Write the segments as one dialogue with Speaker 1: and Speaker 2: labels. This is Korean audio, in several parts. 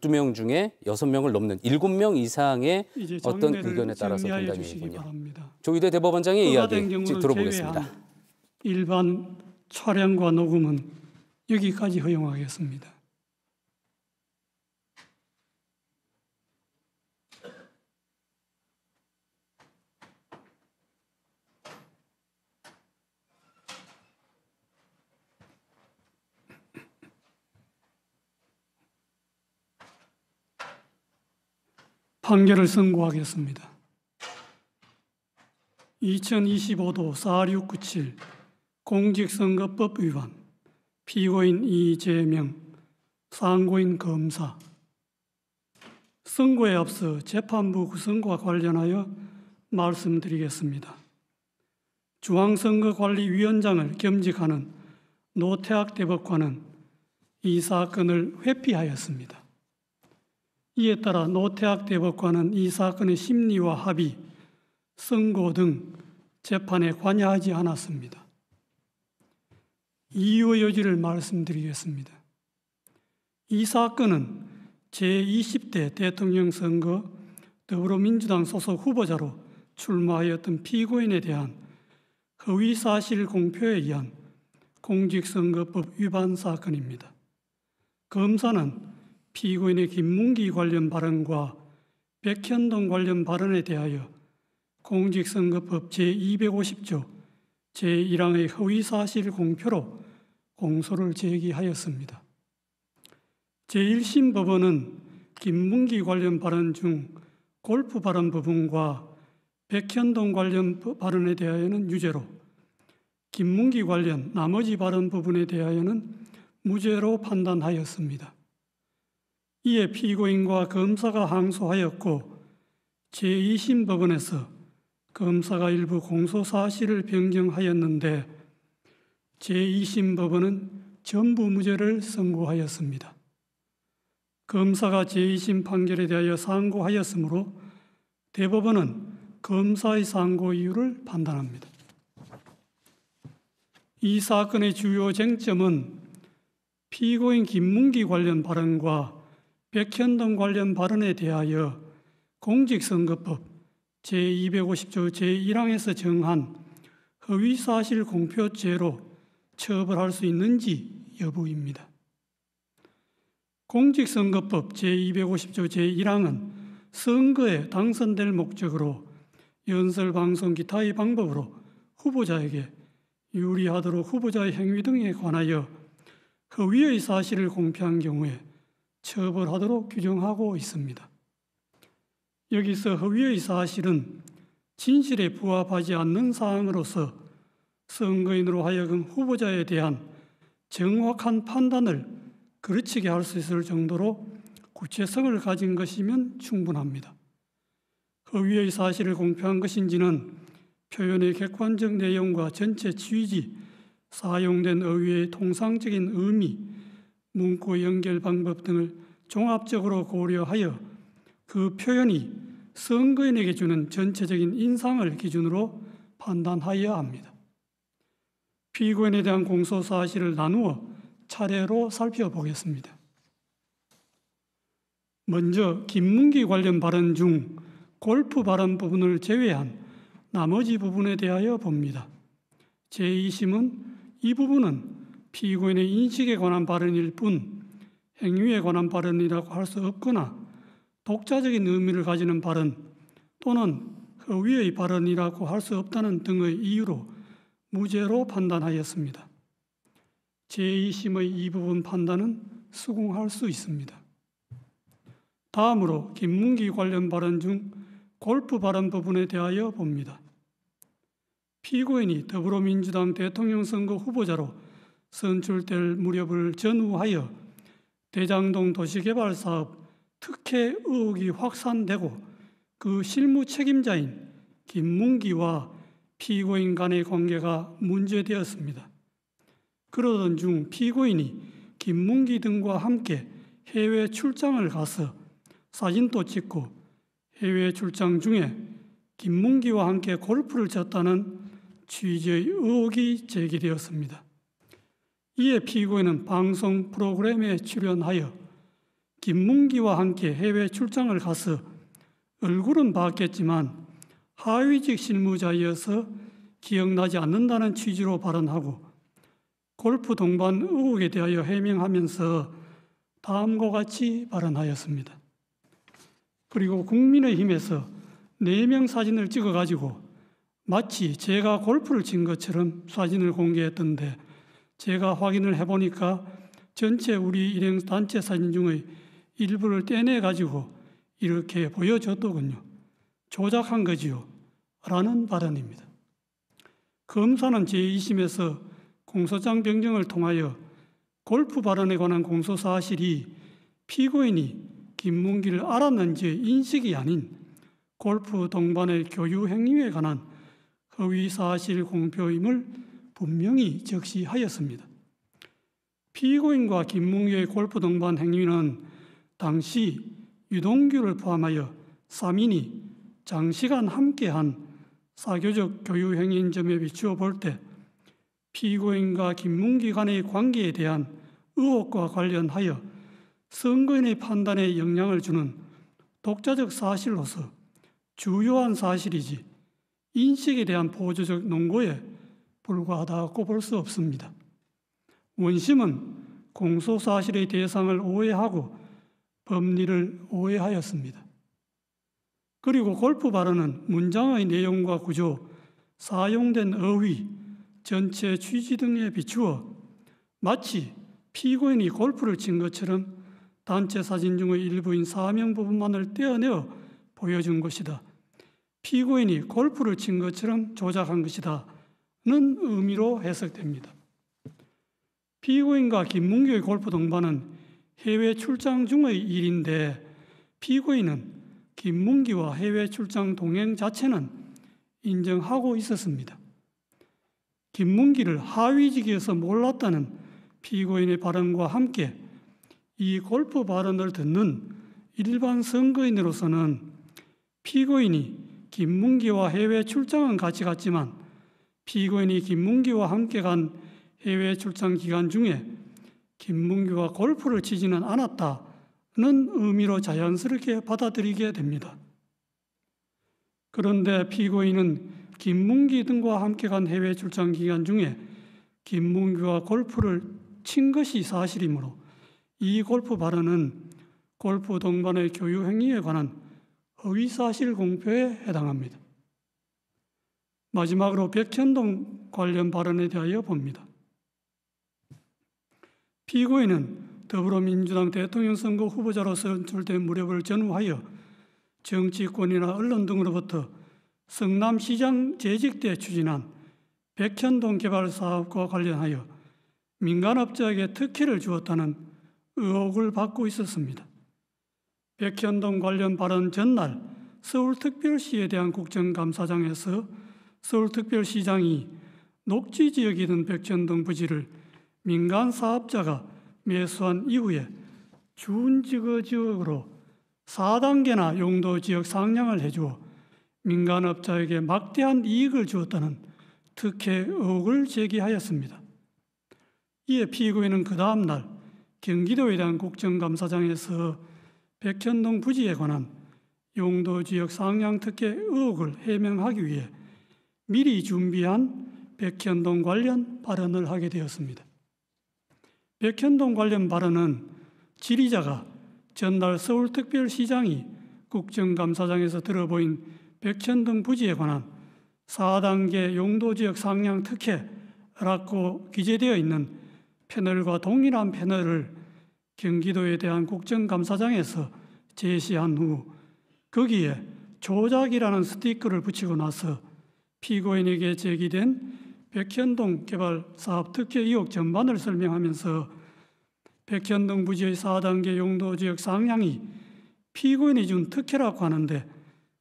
Speaker 1: 12명 중에 6명을 넘는 7명 이상의 어떤 의견에 따라서 된다는군요. 조희대 대법원장의 이야기 들어보겠습니다.
Speaker 2: 일반 촬영과 녹음은 여기까지 허용하겠습니다. 판결을 선고하겠습니다. 2025도 4697 공직선거법 위반, 피고인 이재명, 상고인 검사. 선고에 앞서 재판부 구성과 관련하여 말씀드리겠습니다. 중앙선거관리위원장을 겸직하는 노태학 대법관은 이 사건을 회피하였습니다. 이에 따라 노태학 대법관은 이 사건의 심리와 합의, 선고 등 재판에 관여하지 않았습니다. 이유의 여지를 말씀드리겠습니다. 이 사건은 제20대 대통령 선거 더불어민주당 소속 후보자로 출마하였던 피고인에 대한 허위사실 공표에 의한 공직선거법 위반 사건입니다. 검사는 피고인의 김문기 관련 발언과 백현동 관련 발언에 대하여 공직선거법 제250조 제1항의 허위사실 공표로 공소를 제기하였습니다. 제1심 법원은 김문기 관련 발언 중 골프 발언 부분과 백현동 관련 발언에 대하여는 유죄로, 김문기 관련 나머지 발언 부분에 대하여는 무죄로 판단하였습니다. 이에 피고인과 검사가 항소하였고 제2심 법원에서 검사가 일부 공소사실을 변경하였는데 제2심 법원은 전부 무죄를 선고하였습니다. 검사가 제2심 판결에 대하여 상고하였으므로 대법원은 검사의 상고 이유를 판단합니다. 이 사건의 주요 쟁점은 피고인 김문기 관련 발언과 백현동 관련 발언에 대하여 공직선거법 제250조 제1항에서 정한 허위사실 공표죄로 처벌할 수 있는지 여부입니다. 공직선거법 제250조 제1항은 선거에 당선될 목적으로 연설방송 기타의 방법으로 후보자에게 유리하도록 후보자의 행위 등에 관하여 허위의 사실을 공표한 경우에 처벌하도록 규정하고 있습니다. 여기서 허위의 사실은 진실에 부합하지 않는 사항으로서 선거인으로 하여금 후보자에 대한 정확한 판단을 그르치게 할 수 있을 정도로 구체성을 가진 것이면 충분합니다. 허위의 사실을 공표한 것인지는 표현의 객관적 내용과 전체 취지, 사용된 어휘의 통상적인 의미, 문구 연결 방법 등을 종합적으로 고려하여 그 표현이 선거인에게 주는 전체적인 인상을 기준으로 판단하여야 합니다. 피고인에 대한 공소 사실을 나누어 차례로 살펴보겠습니다. 먼저 김문기 관련 발언 중 골프 발언 부분을 제외한 나머지 부분에 대하여 봅니다. 제2심은 이 부분은 피고인의 인식에 관한 발언일 뿐 행위에 관한 발언이라고 할 수 없거나 독자적인 의미를 가지는 발언 또는 허위의 발언이라고 할 수 없다는 등의 이유로 무죄로 판단하였습니다. 제2심의 이 부분 판단은 수긍할 수 있습니다. 다음으로 김문기 관련 발언 중 골프 발언 부분에 대하여 봅니다. 피고인이 더불어민주당 대통령 선거 후보자로 선출될 무렵을 전후하여 대장동 도시개발사업 특혜 의혹이 확산되고 그 실무 책임자인 김문기와 피고인 간의 관계가 문제되었습니다. 그러던 중 피고인이 김문기 등과 함께 해외 출장을 가서 사진도 찍고 해외 출장 중에 김문기와 함께 골프를 쳤다는 취지의 의혹이 제기되었습니다. 이에 피고인은 방송 프로그램에 출연하여 김문기와 함께 해외 출장을 가서 얼굴은 봤겠지만 하위직 실무자이어서 기억나지 않는다는 취지로 발언하고 골프 동반 의혹에 대하여 해명하면서 다음과 같이 발언하였습니다. 그리고 국민의힘에서 4명 사진을 찍어가지고 마치 제가 골프를 친 것처럼 사진을 공개했던데 제가 확인을 해보니까 전체 우리 일행 단체 사진 중의 일부를 떼내가지고 이렇게 보여줬더군요. 조작한 거지요. 라는 발언입니다. 검사는 제2심에서 공소장 변경을 통하여 골프 발언에 관한 공소 사실이 피고인이 김문기를 알았는지 인식이 아닌 골프 동반의 교유 행위에 관한 허위 사실 공표임을 분명히 적시하였습니다. 피고인과 김문기의 골프 동반 행위는 당시 유동규를 포함하여 3인이 장시간 함께한 사교적 교유 행위인 점에 비추어 볼 때 피고인과 김문기 간의 관계에 대한 의혹과 관련하여 선거인의 판단에 영향을 주는 독자적 사실로서 주요한 사실이지 인식에 대한 보조적 논거에 불과하다고 볼 수 없습니다. 원심은 공소사실의 대상을 오해하고 법리를 오해하였습니다. 그리고 골프 발언은 문장의 내용과 구조, 사용된 어휘, 전체 취지 등에 비추어 마치 피고인이 골프를 친 것처럼 단체 사진 중의 일부인 사명 부분만을 떼어내어 보여준 것이다. 피고인이 골프를 친 것처럼 조작한 것이다. 는 의미로 해석됩니다. 피고인과 김문기의 골프 동반은 해외 출장 중의 일인데 피고인은 김문기와 해외 출장 동행 자체는 인정하고 있었습니다. 김문기를 하위직에서 몰랐다는 피고인의 발언과 함께 이 골프 발언을 듣는 일반 선거인으로서는 피고인이 김문기와 해외 출장은 같이 갔지만 피고인이 김문기와 함께 간 해외 출장 기간 중에 김문기와 골프를 치지는 않았다는 의미로 자연스럽게 받아들이게 됩니다. 그런데 피고인은 김문기 등과 함께 간 해외 출장 기간 중에 김문기와 골프를 친 것이 사실이므로 이 골프 발언은 골프 동반의 교유 행위에 관한 허위사실 공표에 해당합니다. 마지막으로 백현동 관련 발언에 대하여 봅니다. 피고인은 더불어민주당 대통령 선거 후보자로서 선출된 무렵을 전후하여 정치권이나 언론 등으로부터 성남시장 재직 때 추진한 백현동 개발 사업과 관련하여 민간업자에게 특혜를 주었다는 의혹을 받고 있었습니다. 백현동 관련 발언 전날 서울특별시에 대한 국정감사장에서 서울특별시장이 녹지지역이던 백현동 부지를 민간 사업자가 매수한 이후에 준지구지역으로 4단계나 용도지역 상향을 해주어 민간업자에게 막대한 이익을 주었다는 특혜 의혹을 제기하였습니다. 이에 피고인은 그 다음 날 경기도에 대한 국정감사장에서 백현동 부지에 관한 용도지역 상향 특혜 의혹을 해명하기 위해 미리 준비한 백현동 관련 발언을 하게 되었습니다. 백현동 관련 발언은 질의자가 전날 서울특별시장이 국정감사장에서 들어보인 백현동 부지에 관한 4단계 용도지역 상향 특혜라고 기재되어 있는 패널과 동일한 패널을 경기도에 대한 국정감사장에서 제시한 후 거기에 조작이라는 스티커를 붙이고 나서 피고인에게 제기된 백현동 개발 사업 특혜 의혹 전반을 설명하면서 백현동 부지의 4단계 용도지역 상향이 피고인이 준 특혜라고 하는데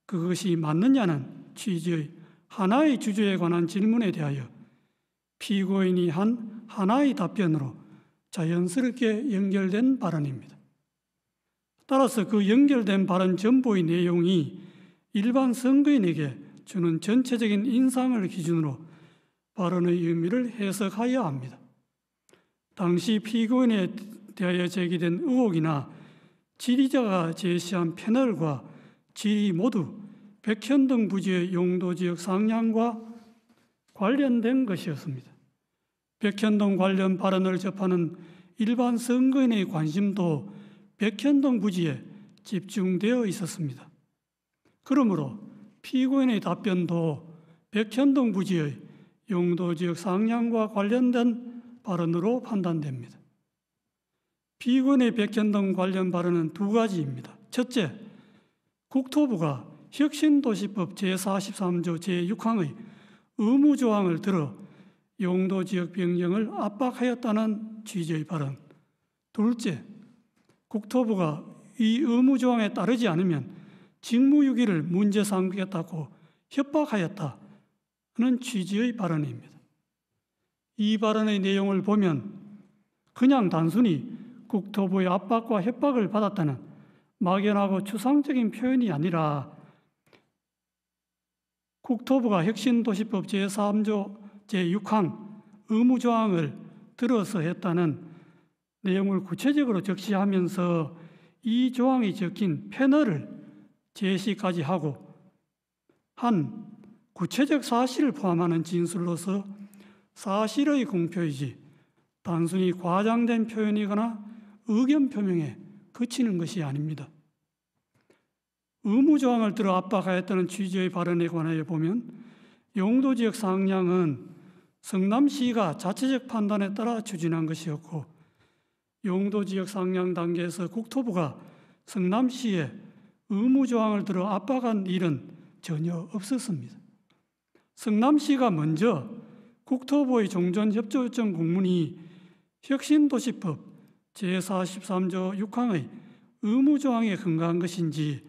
Speaker 2: 그것이 맞느냐는 취지의 하나의 주제에 관한 질문에 대하여 피고인이 한 하나의 답변으로 자연스럽게 연결된 발언입니다. 따라서 그 연결된 발언 전부의 내용이 일반 선거인에게 주는 전체적인 인상을 기준으로 발언의 의미를 해석하여야 합니다. 당시 피고인에 대하여 제기된 의혹이나 질의자가 제시한 패널과 질의 모두 백현동 부지의 용도지역 상향과 관련된 것이었습니다. 백현동 관련 발언을 접하는 일반 선거인의 관심도 백현동 부지에 집중되어 있었습니다. 그러므로 피고인의 답변도 백현동 부지의 용도지역 상향과 관련된 발언으로 판단됩니다. 피고인의 백현동 관련 발언은 두 가지입니다. 첫째, 국토부가 혁신도시법 제43조 제6항의 의무조항을 들어 용도지역 변경을 압박하였다는 취지의 발언. 둘째, 국토부가 이 의무조항에 따르지 않으면 직무유기를 문제 삼겠다고 협박하였다는 취지의 발언입니다. 이 발언의 내용을 보면 그냥 단순히 국토부의 압박과 협박을 받았다는 막연하고 추상적인 표현이 아니라 국토부가 혁신도시법 제3조 제6항 의무조항을 들어서 했다는 내용을 구체적으로 적시하면서 이 조항이 적힌 패널을 제시까지 하고 한 구체적 사실을 포함하는 진술로서 사실의 공표이지 단순히 과장된 표현이거나 의견 표명에 그치는 것이 아닙니다. 의무조항을 들어 압박하였다는 취지의 발언에 관하여 보면 용도지역 상향은 성남시가 자체적 판단에 따라 추진한 것이었고 용도지역 상향 단계에서 국토부가 성남시에 의무조항을 들어 압박한 일은 전혀 없었습니다. 성남시가 먼저 국토부의 종전협조 요청 공문이 혁신도시법 제43조 6항의 의무조항에 근거한 것인지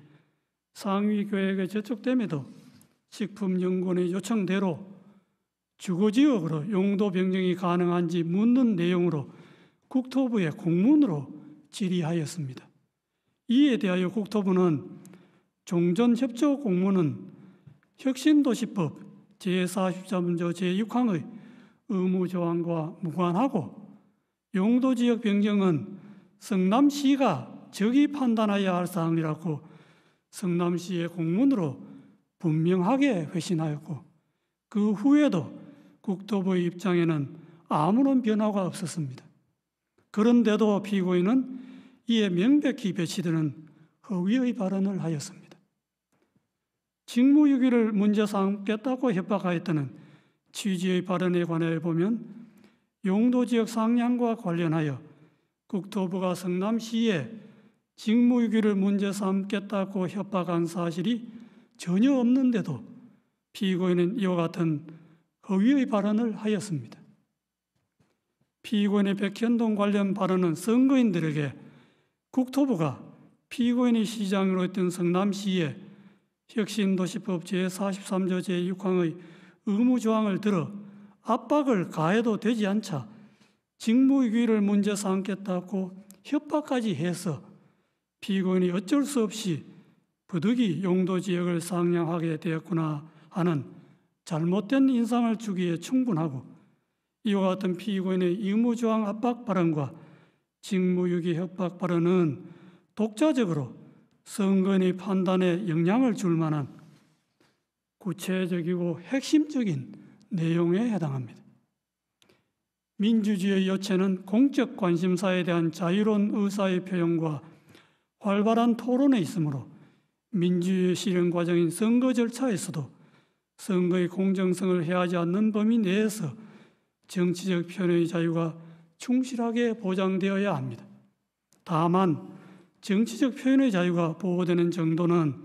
Speaker 2: 상위계획에 제촉됨에도 식품연구원의 요청대로 주거지역으로 용도 변경이 가능한지 묻는 내용으로 국토부에 공문으로 질의하였습니다. 이에 대하여 국토부는 종전협조 공문은 혁신도시법 제43조 제6항의 의무조항과 무관하고 용도지역 변경은 성남시가 적이 판단해야 할 사항이라고 성남시의 공문으로 분명하게 회신하였고 그 후에도 국토부의 입장에는 아무런 변화가 없었습니다. 그런데도 피고인은 이에 명백히 배치되는 허위의 발언을 하였습니다. 직무유기를 문제 삼겠다고 협박하였다는 취지의 발언에 관하여 보면 용도지역 상향과 관련하여 국토부가 성남시에 직무유기를 문제 삼겠다고 협박한 사실이 전혀 없는데도 피고인은 이와 같은 허위의 발언을 하였습니다. 피고인의 백현동 관련 발언은 선거인들에게 국토부가 피고인이 시장으로 했던 성남시에 혁신도시법 제43조 제6항의 의무조항을 들어 압박을 가해도 되지 않자 직무유기를 문제 삼겠다고 협박까지 해서 피고인이 어쩔 수 없이 부득이 용도지역을 상향하게 되었구나 하는 잘못된 인상을 주기에 충분하고 이와 같은 피고인의 의무조항 압박 발언과 직무유기 협박 발언은 독자적으로 선거인의 판단에 영향을 줄 만한 구체적이고 핵심적인 내용에 해당합니다. 민주주의의 요체는 공적 관심사에 대한 자유로운 의사의 표현과 활발한 토론에 있으므로 민주주의 실현 과정인 선거 절차에서도 선거의 공정성을 해하지 않는 범위 내에서 정치적 표현의 자유가 충실하게 보장되어야 합니다. 다만 정치적 표현의 자유가 보호되는 정도는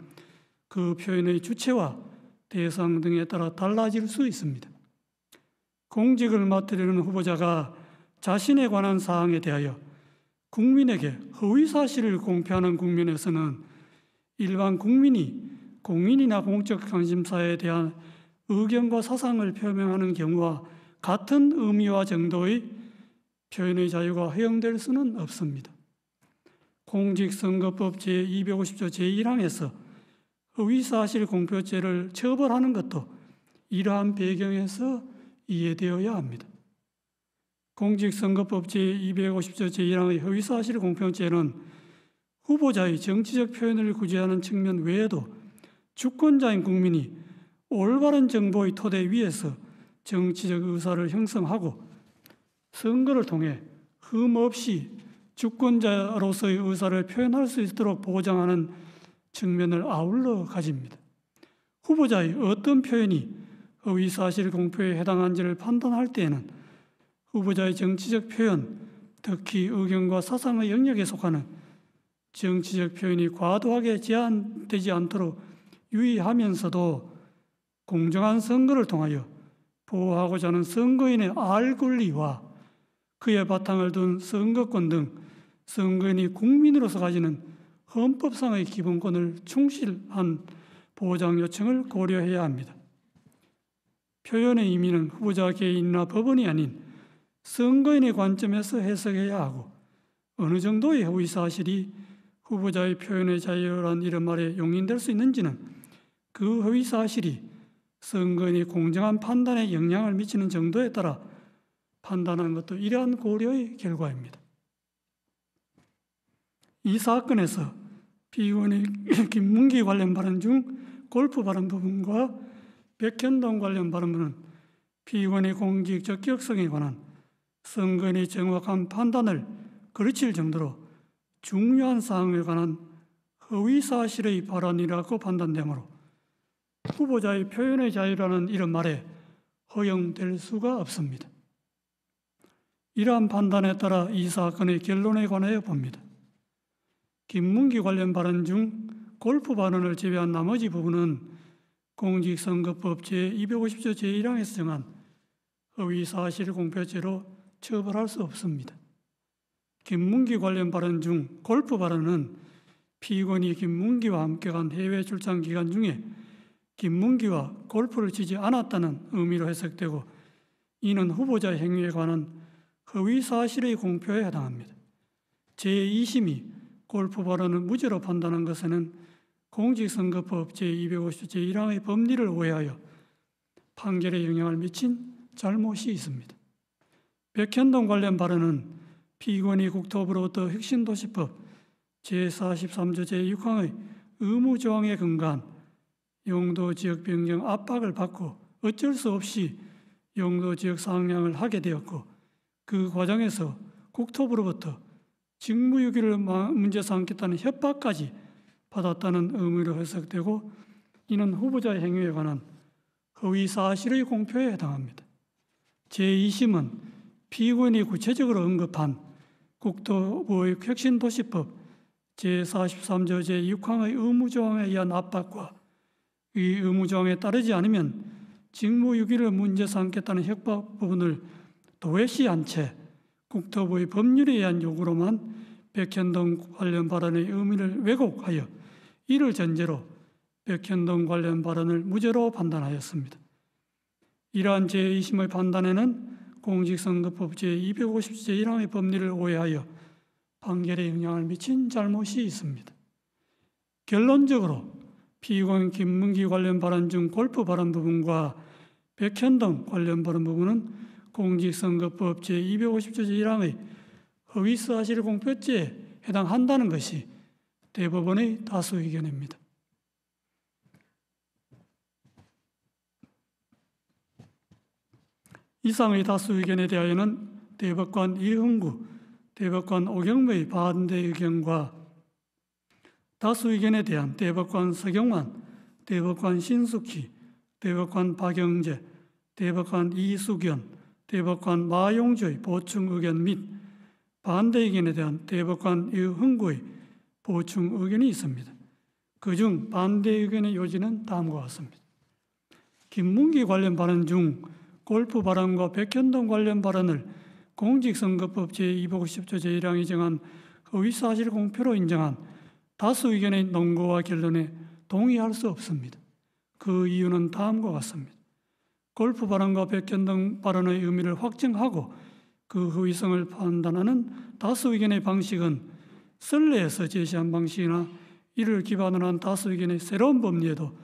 Speaker 2: 그 표현의 주체와 대상 등에 따라 달라질 수 있습니다. 공직을 맡으려는 후보자가 자신에 관한 사항에 대하여 국민에게 허위 사실을 공표하는 국면에서는 일반 국민이 공인이나 공적 관심사에 대한 의견과 사상을 표명하는 경우와 같은 의미와 정도의 표현의 자유가 허용될 수는 없습니다. 공직선거법 제250조 제1항에서 허위사실 공표죄를 처벌하는 것도 이러한 배경에서 이해되어야 합니다. 공직선거법 제250조 제1항의 허위사실 공표죄는 후보자의 정치적 표현을 구제하는 측면 외에도 주권자인 국민이 올바른 정보의 토대 위에서 정치적 의사를 형성하고 선거를 통해 흠없이 주권자로서의 의사를 표현할 수 있도록 보장하는 측면을 아울러 가집니다. 후보자의 어떤 표현이 허위사실 공표에 해당한지를 판단할 때에는 후보자의 정치적 표현, 특히 의견과 사상의 영역에 속하는 정치적 표현이 과도하게 제한되지 않도록 유의하면서도 공정한 선거를 통하여 보호하고자 하는 선거인의 알 권리와 그의 바탕을 둔 선거권 등 선거인이 국민으로서 가지는 헌법상의 기본권을 충실한 보장 요청을 고려해야 합니다. 표현의 의미는 후보자 개인이나 법원이 아닌 선거인의 관점에서 해석해야 하고 어느 정도의 허위사실이 후보자의 표현의 자유란 이런 말에 용인될 수 있는지는 그 허위사실이 선거인의 공정한 판단에 영향을 미치는 정도에 따라 판단하는 것도 이러한 고려의 결과입니다. 이 사건에서 피의원의 김문기 관련 발언 중 골프 발언 부분과 백현동 관련 발언은 피의원의 공직 적격성에 관한 선거인의 정확한 판단을 거르칠 정도로 중요한 사항에 관한 허위사실의 발언이라고 판단되므로 후보자의 표현의 자유라는 이런 말에 허용될 수가 없습니다. 이러한 판단에 따라 이 사건의 결론에 관하여 봅니다. 김문기 관련 발언 중 골프 발언을 제외한 나머지 부분은 공직선거법 제250조 제1항에서 정한 허위사실 공표죄로 처벌할 수 없습니다. 김문기 관련 발언 중 골프 발언은 피의원이 김문기와 함께 간 해외 출장 기간 중에 김문기와 골프를 치지 않았다는 의미로 해석되고 이는 후보자의 행위에 관한 허위사실의 공표에 해당합니다. 제2심이 골프 발언을 무죄로 판단한 것에는 공직선거법 제250조 제1항의 법리를 오해하여 판결에 영향을 미친 잘못이 있습니다. 백현동 관련 발언은 피의원이 국토부로부터 혁신도시법 제43조 제6항의 의무조항에 근거한 용도지역 변경 압박을 받고 어쩔 수 없이 용도지역 상향을 하게 되었고 그 과정에서 국토부로부터 직무유기를 문제 삼겠다는 협박까지 받았다는 의미로 해석되고 이는 후보자의 행위에 관한 허위사실의 공표에 해당합니다. 제2심은 피의원이 구체적으로 언급한 국토부의 혁신도시법 제43조 제6항의 의무조항에 의한 압박과 이 의무조항에 따르지 않으면 직무유기를 문제 삼겠다는 협박 부분을 도외시한 채 국토부의 법률에 의한 요구로만 백현동 관련 발언의 의미를 왜곡하여 이를 전제로 백현동 관련 발언을 무죄로 판단하였습니다. 이러한 제2심의 판단에는 공직선거법 제250조 제1항의 법리를 오해하여 판결에 영향을 미친 잘못이 있습니다. 결론적으로 피의원 김문기 관련 발언 중 골프 발언 부분과 백현동 관련 발언 부분은 공직선거법 제250조 제1항의 허위사실 공표죄에 해당한다는 것이 대법원의 다수 의견입니다. 이상의 다수 의견에 대하여는 대법관 이흥구, 대법관 오경무의 반대 의견과 다수 의견에 대한 대법관 서경환, 대법관 신숙희, 대법관 박영재, 대법관 이수견, 대법관 마용주의 보충 의견 및 반대 의견에 대한 대법관 이흥구의 보충 의견이 있습니다. 그중 반대 의견의 요지는 다음과 같습니다. 김문기 관련 발언 중 골프 발언과 백현동 관련 발언을 공직선거법 제250조 제1항이 정한 허위사실 공표로 인정한 다수 의견의 논거와 결론에 동의할 수 없습니다. 그 이유는 다음과 같습니다. 골프 발언과 백현동 발언의 의미를 확정하고 그 허위성을 판단하는 다수 의견의 방식은 선례에서 제시한 방식이나 이를 기반으로 한 다수 의견의 새로운 법리에도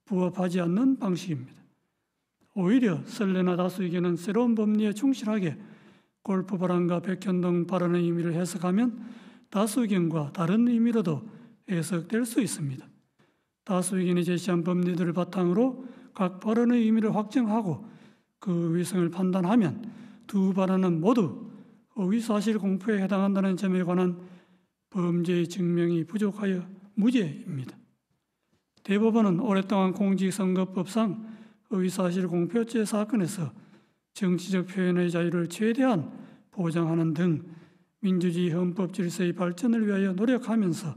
Speaker 2: 부합하지 않는 방식입니다. 오히려 선례나 다수 의견은 새로운 법리에 충실하게 골프 발언과 백현동 발언의 의미를 해석하면 다수 의견과 다른 의미로도 해석될 수 있습니다. 다수 의견이 제시한 법리들을 바탕으로 각 발언의 의미를 확정하고 그 위성을 판단하면 두 발언은 모두 허위사실 공표에 해당한다는 점에 관한 범죄의 증명이 부족하여 무죄입니다. 대법원은 오랫동안 공직선거법상 허위사실 공표죄 사건에서 정치적 표현의 자유를 최대한 보장하는 등 민주주의 헌법 질서의 발전을 위하여 노력하면서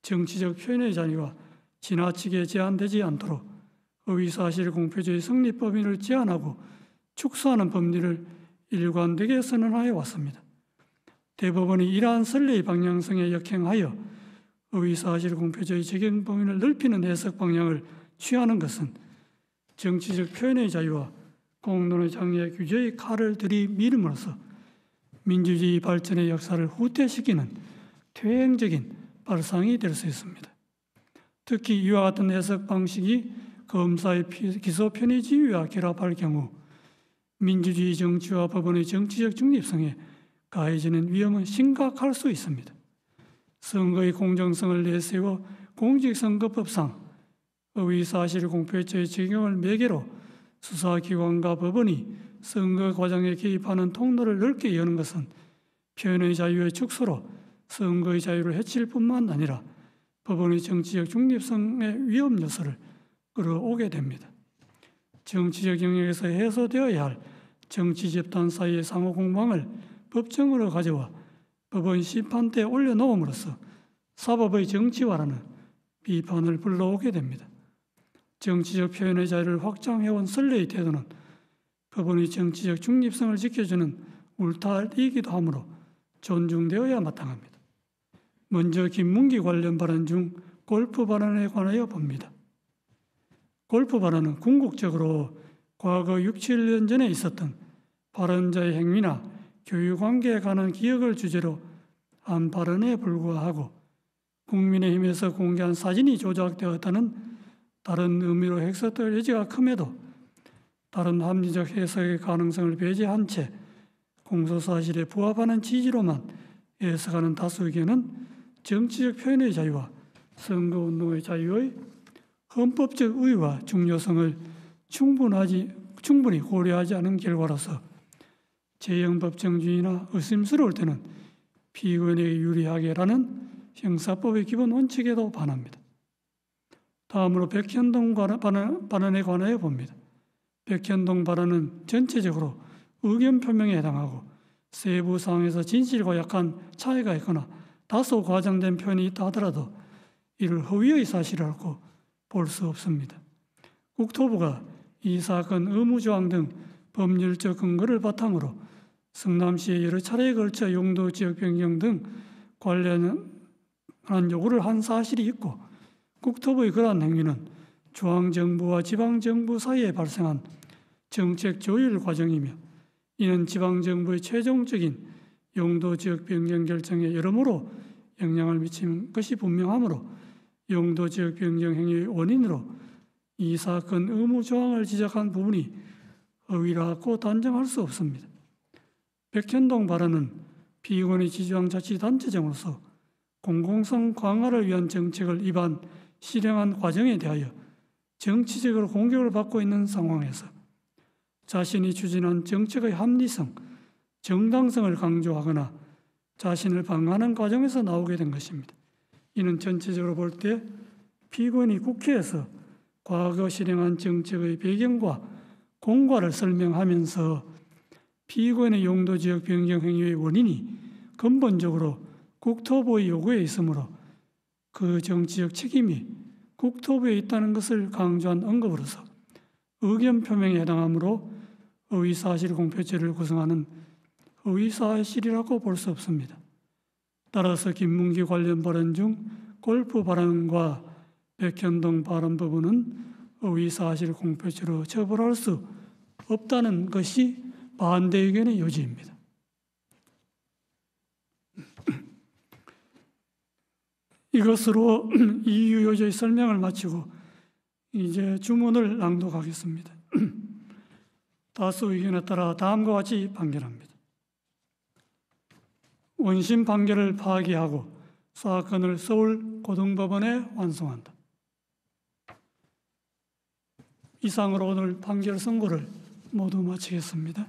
Speaker 2: 정치적 표현의 자유가 지나치게 제한되지 않도록 허위사실 공표죄의 성립 범위를 제한하고 축소하는 법리를 일관되게 선언하여 왔습니다. 대법원이 이러한 선례의 방향성에 역행하여 허위사실 공표죄의 적용 범위를 넓히는 해석 방향을 취하는 것은 정치적 표현의 자유와 공론의 장애 규제의 칼을 들이밀음으로써 민주주의 발전의 역사를 후퇴시키는 퇴행적인 발상이 될 수 있습니다. 특히 이와 같은 해석 방식이 검사의 기소 편의 지위와 결합할 경우 민주주의 정치와 법원의 정치적 중립성에 가해지는 위험은 심각할 수 있습니다. 선거의 공정성을 내세워 공직선거법상 허위사실 공표죄의 적용을 매개로 수사기관과 법원이 선거 과정에 개입하는 통로를 넓게 여는 것은 표현의 자유의 축소로 선거의 자유를 해칠 뿐만 아니라 법원의 정치적 중립성의 위험 요소를 끌어오게 됩니다. 정치적 영역에서 해소되어야 할 정치 집단 사이의 상호 공방을 법정으로 가져와 법원 심판대에 올려놓음으로써 사법의 정치화라는 비판을 불러오게 됩니다. 정치적 표현의 자유를 확장해온 선례의 태도는 법원의 정치적 중립성을 지켜주는 울타리이기도 하므로 존중되어야 마땅합니다. 먼저 김문기 관련 발언 중 골프 발언에 관하여 봅니다. 골프 발언은 궁극적으로 과거 6, 7년 전에 있었던 발언자의 행위나 교육관계에 관한 기억을 주제로 한 발언에 불과하고 국민의힘에서 공개한 사진이 조작되었다는 다른 의미로 해석될 여지가 큼에도 다른 합리적 해석의 가능성을 배제한 채 공소사실에 부합하는 취지로만 해석하는 다수 의견은 정치적 표현의 자유와 선거운동의 자유의 헌법적 의의와 중요성을 충분히 고려하지 않은 결과로서 재형법정주의나 의심스러울 때는 피고인에게 유리하게라는 형사법의 기본 원칙에도 반합니다. 다음으로 백현동 발언에 관하여 봅니다. 백현동 발언은 전체적으로 의견 표명에 해당하고 세부 사항에서 진실과 약간 차이가 있거나 다소 과장된 표현이 있다 하더라도 이를 허위의 사실이라고 볼 수 없습니다. 국토부가 이 사건 의무조항 등 법률적 근거를 바탕으로 성남시에 여러 차례에 걸쳐 용도 지역 변경 등 관련한 요구를 한 사실이 있고 국토부의 그러한 행위는 중앙정부와 지방정부 사이에 발생한 정책 조율 과정이며 이는 지방정부의 최종적인 용도 지역 변경 결정에 여러모로 영향을 미친 것이 분명하므로 용도 지역 변경 행위의 원인으로 이 사건 의무 조항을 지적한 부분이 허위라고 단정할 수 없습니다. 백현동 발언은 피고인의 지방자치단체장으로서 공공성 강화를 위한 정책을 실행한 과정에 대하여 정치적으로 공격을 받고 있는 상황에서 자신이 추진한 정책의 합리성, 정당성을 강조하거나 자신을 방어하는 과정에서 나오게 된 것입니다. 이는 전체적으로 볼 때 피고인이 국회에서 과거 실행한 정책의 배경과 공과를 설명하면서 피고인의 용도지역 변경 행위의 원인이 근본적으로 국토부의 요구에 있으므로 그 정치적 책임이 국토부에 있다는 것을 강조한 언급으로서 의견 표명에 해당하므로 허위사실 공표죄를 구성하는 허위사실이라고 볼 수 없습니다. 따라서 김문기 관련 발언 중 골프 발언과 백현동 발언 부분은 허위사실 공표죄로 처벌할 수 없다는 것이 반대 의견의 요지입니다. 이것으로 이유 요지의 설명을 마치고 이제 주문을 낭독하겠습니다. 다수 의견에 따라 다음과 같이 판결합니다. 원심 판결을 파기하고 사건을 서울 고등법원에 완송한다. 이상으로 오늘 판결 선고를 모두 마치겠습니다.